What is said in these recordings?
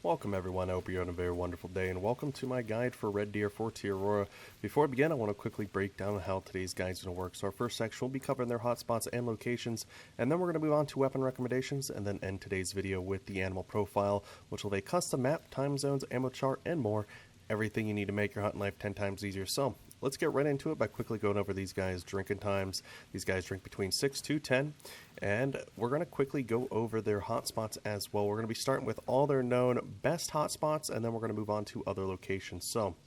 Welcome everyone, I hope you're having a very wonderful day, and welcome to my guide for red deer for Awaroa. Before I begin, I want to quickly break down how today's guide is going to work. So our first section will be covering their hotspots and locations, and then we're going to move on to weapon recommendations, and then end today's video with the animal profile, which will have a custom map, time zones, ammo chart, and more. Everything you need to make your hunting life 10 times easier. So let's get right into it by quickly going over these guys' drinking times. These guys drink between 6 to 10, and we're going to quickly go over their hotspots as well. We're going to be starting with all their known best hotspots, and then we're going to move on to other locations. So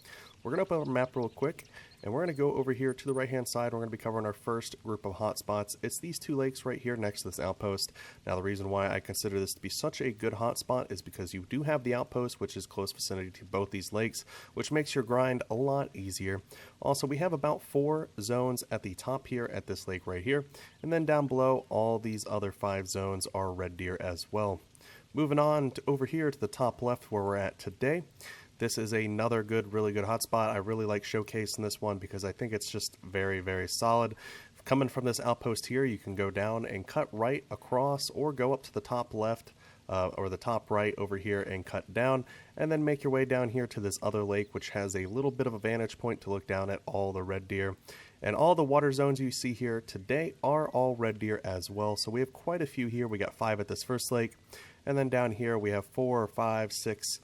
we're going to open up our map real quick, and we're going to go over here to the right hand side. We're going to be covering our first group of hotspots. It's these two lakes right here next to this outpost. Now the reason why I consider this to be such a good hotspot is because you do have the outpost, which is close vicinity to both these lakes, which makes your grind a lot easier. Also, we have about 4 zones at the top here at this lake right here, and then down below all these other 5 zones are red deer as well. Moving on to over here to the top left where we're at today. This is another really good hotspot. I really like showcasing this one because I think it's just very, very solid. Coming from this outpost here, you can go down and cut right across, or go up to the top left or the top right over here and cut down, and then make your way down here to this other lake, which has a little bit of a vantage point to look down at all the red deer. And all the water zones you see here today are all red deer as well. So we have quite a few here. We got 5 at this first lake, and then down here we have 4, 5, 6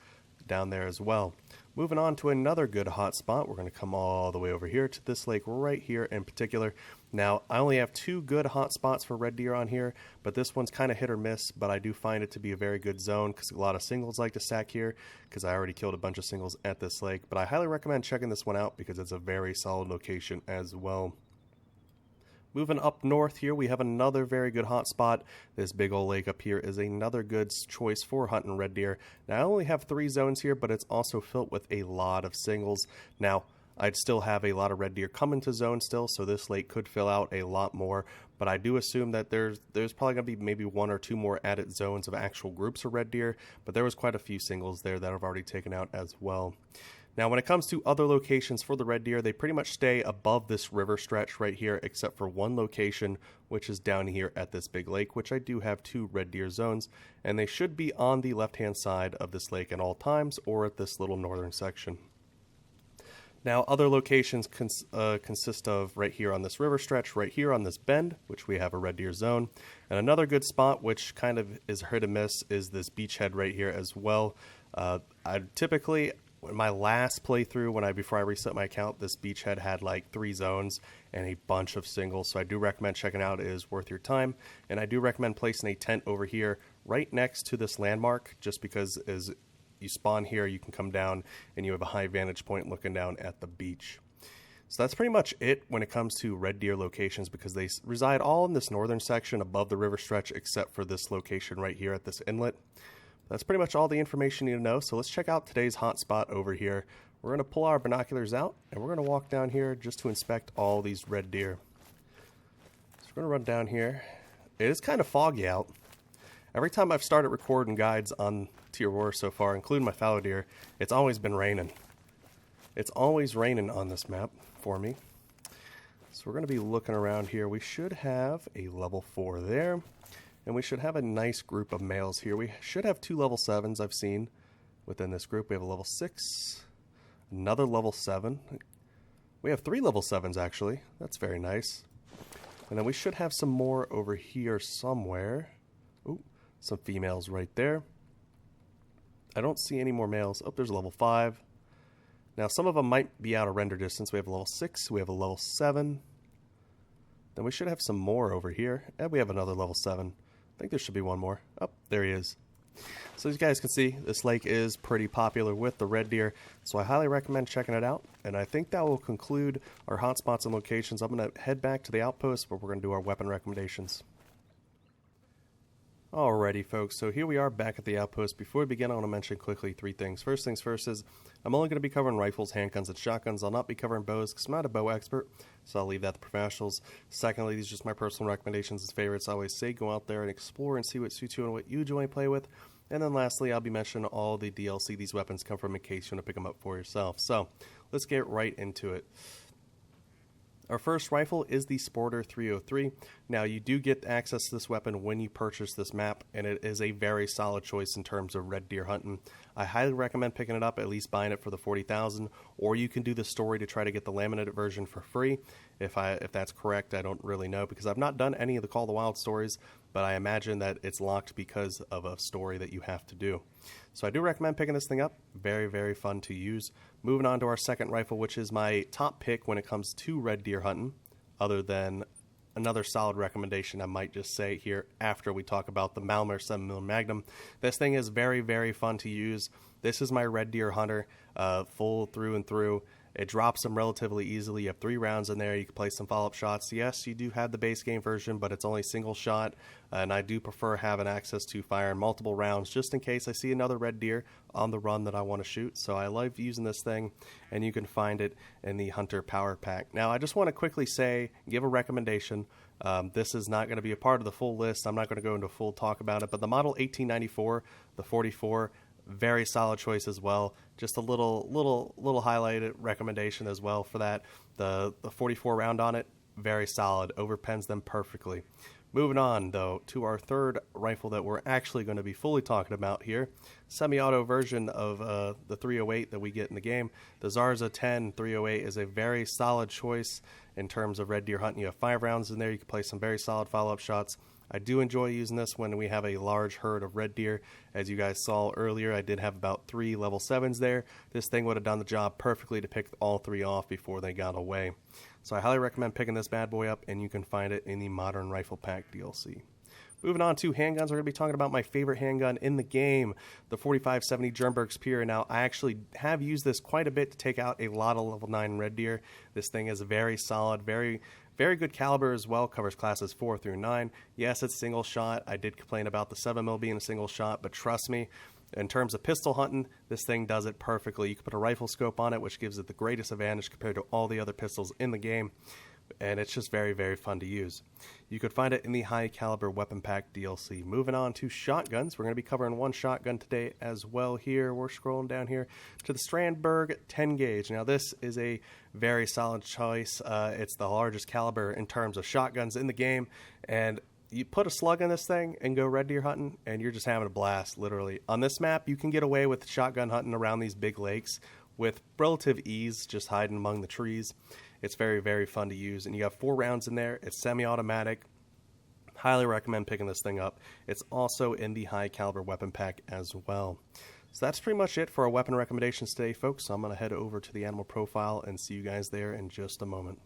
down there as well. Moving on to another good hot spot, we're going to come all the way over here to this lake right here in particular. Now, I only have 2 good hot spots for red deer on here, but this one's kind of hit or miss, but I do find it to be a very good zone because a lot of singles like to stack here, because I already killed a bunch of singles at this lake. But I highly recommend checking this one out because it's a very solid location as well. Moving up north here, we have another very good hot spot. This big old lake up here is another good choice for hunting red deer. Now, I only have 3 zones here, but it's also filled with a lot of singles. Now, I'd still have a lot of red deer coming to zone still, so this lake could fill out a lot more. But I do assume that there's probably going to be maybe 1 or 2 more added zones of actual groups of red deer, but there was quite a few singles there that I've already taken out as well. Now, when it comes to other locations for the red deer, they pretty much stay above this river stretch right here, except for one location, which is down here at this big lake, which I do have 2 red deer zones, and they should be on the left-hand side of this lake at all times, or at this little northern section. Now, other locations consist of right here on this river stretch, right here on this bend, which we have a red deer zone. And another good spot, which kind of is hit or miss, is this beachhead right here as well. I typically, in my last playthrough, before I reset my account, this beachhead had like 3 zones and a bunch of singles, so I do recommend checking out. It is worth your time, and I do recommend placing a tent over here right next to this landmark, just because as you spawn here, you can come down and you have a high vantage point looking down at the beach. So that's pretty much it when it comes to red deer locations, because they reside all in this northern section above the river stretch, except for this location right here at this inlet. That's pretty much all the information you need to know. So let's check out today's hotspot over here. We're going to pull our binoculars out, and we're going to walk down here just to inspect all these red deer. So we're going to run down here. It is kind of foggy out. Every time I've started recording guides on Awaroa so far, including my fallow deer, it's always been raining. It's always raining on this map for me. So we're going to be looking around here. We should have a level 4 there. And we should have a nice group of males here. We should have 2 level 7s I've seen within this group. We have a level 6, another level 7. We have 3 level 7s actually. That's very nice. And then we should have some more over here somewhere. Ooh, some females right there. I don't see any more males. Oh, there's a level 5. Now some of them might be out of render distance. We have a level 6, we have a level 7. Then we should have some more over here. And we have another level 7. I think there should be one more. Oh, there he is. So as you guys can see, this lake is pretty popular with the red deer, so I highly recommend checking it out. And I think that will conclude our hotspots and locations. I'm going to head back to the outpost where we're going to do our weapon recommendations. Alrighty folks, so here we are back at the outpost. Before we begin, I want to mention quickly 3 things. First things first is, I'm only going to be covering rifles, handguns, and shotguns. I'll not be covering bows because I'm not a bow expert, so I'll leave that to professionals. Secondly, these are just my personal recommendations and favorites. I always say go out there and explore and see what suits you and what you enjoy and play with. And then lastly, I'll be mentioning all the DLC these weapons come from in case you want to pick them up for yourself. So, let's get right into it. Our first rifle is the Sporter 303. Now, you do get access to this weapon when you purchase this map, and it is a very solid choice in terms of red deer hunting. I highly recommend picking it up, at least buying it for the 40,000, or you can do the story to try to get the laminated version for free. If that's correct, I don't really know, because I've not done any of the Call of the Wild stories, but I imagine that it's locked because of a story that you have to do. So I do recommend picking this thing up. Very, very fun to use. Moving on to our second rifle, which is my top pick when it comes to red deer hunting, other than another solid recommendation I might just say here after we talk about the Malmer 7mm Magnum. This thing is very, very fun to use. This is my red deer hunter, full through and through. It drops them relatively easily. You have 3 rounds in there. You can play some follow-up shots. Yes, you do have the base game version, but it's only single shot, and I do prefer having access to firing multiple rounds just in case I see another red deer on the run that I want to shoot. So I love using this thing, and you can find it in the Hunter Power Pack. Now, I just want to quickly give a recommendation. This is not going to be a part of the full list. I'm not going to go into full talk about it, but the model 1894, the 44, very solid choice as well. Just a little highlighted recommendation as well for that. The 44 round on it, very solid. Overpens them perfectly. Moving on, though, to our third rifle that we're actually going to be fully talking about here. Semi-auto version of the 308 that we get in the game. The Zarza 10 308 is a very solid choice in terms of red deer hunting. You have 5 rounds in there. You can play some very solid follow-up shots. I do enjoy using this when we have a large herd of red deer. As you guys saw earlier, I did have about 3 level 7s there. This thing would have done the job perfectly to pick all 3 off before they got away. So I highly recommend picking this bad boy up, and you can find it in the Modern Rifle Pack DLC. Moving on to handguns, we're going to be talking about my favorite handgun in the game, the 4570 Jernberg Spear. Now, I actually have used this quite a bit to take out a lot of level 9 red deer. This thing is very solid, very good caliber as well, covers classes 4 through 9. Yes, it's single shot. I did complain about the 7mm being a single shot, but trust me, in terms of pistol hunting, this thing does it perfectly. You can put a rifle scope on it, which gives it the greatest advantage compared to all the other pistols in the game, and it's just very, very fun to use. You could find it in the High Caliber Weapon Pack DLC. Moving on to shotguns, we're going to be covering one shotgun today as well here. We're scrolling down here to the Strandberg 10 gauge. Now, this is a very solid choice. It's the largest caliber in terms of shotguns in the game, and you put a slug in this thing and go red deer hunting, and you're just having a blast, literally. On this map, you can get away with shotgun hunting around these big lakes with relative ease, just hiding among the trees. It's very, very fun to use, and you have 4 rounds in there. It's semi-automatic. Highly recommend picking this thing up. It's also in the High Caliber Weapon Pack as well. So that's pretty much it for our weapon recommendations today, folks. So I'm going to head over to the animal profile and see you guys there in just a moment.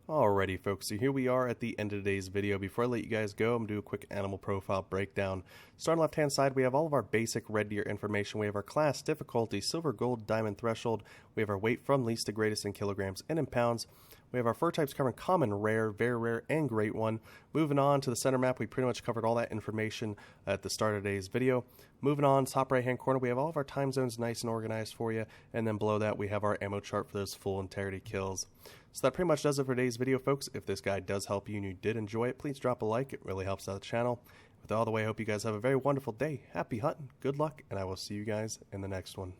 Alrighty, folks, so here we are at the end of today's video. Before I let you guys go, I'm going to do a quick animal profile breakdown. Starting left-hand side, we have all of our basic red deer information. We have our class, difficulty, silver, gold, diamond, threshold. We have our weight from least to greatest in kilograms and in pounds. We have our fur types covering common, rare, very rare, and great one. Moving on to the center map, we pretty much covered all that information at the start of today's video. Moving on, top right-hand corner, we have all of our time zones nice and organized for you. And then below that, we have our ammo chart for those full integrity kills. So that pretty much does it for today's video, folks. If this guide does help you and you did enjoy it, please drop a like. It really helps out the channel. With all the way, I hope you guys have a very wonderful day. Happy hunting, good luck, and I will see you guys in the next one.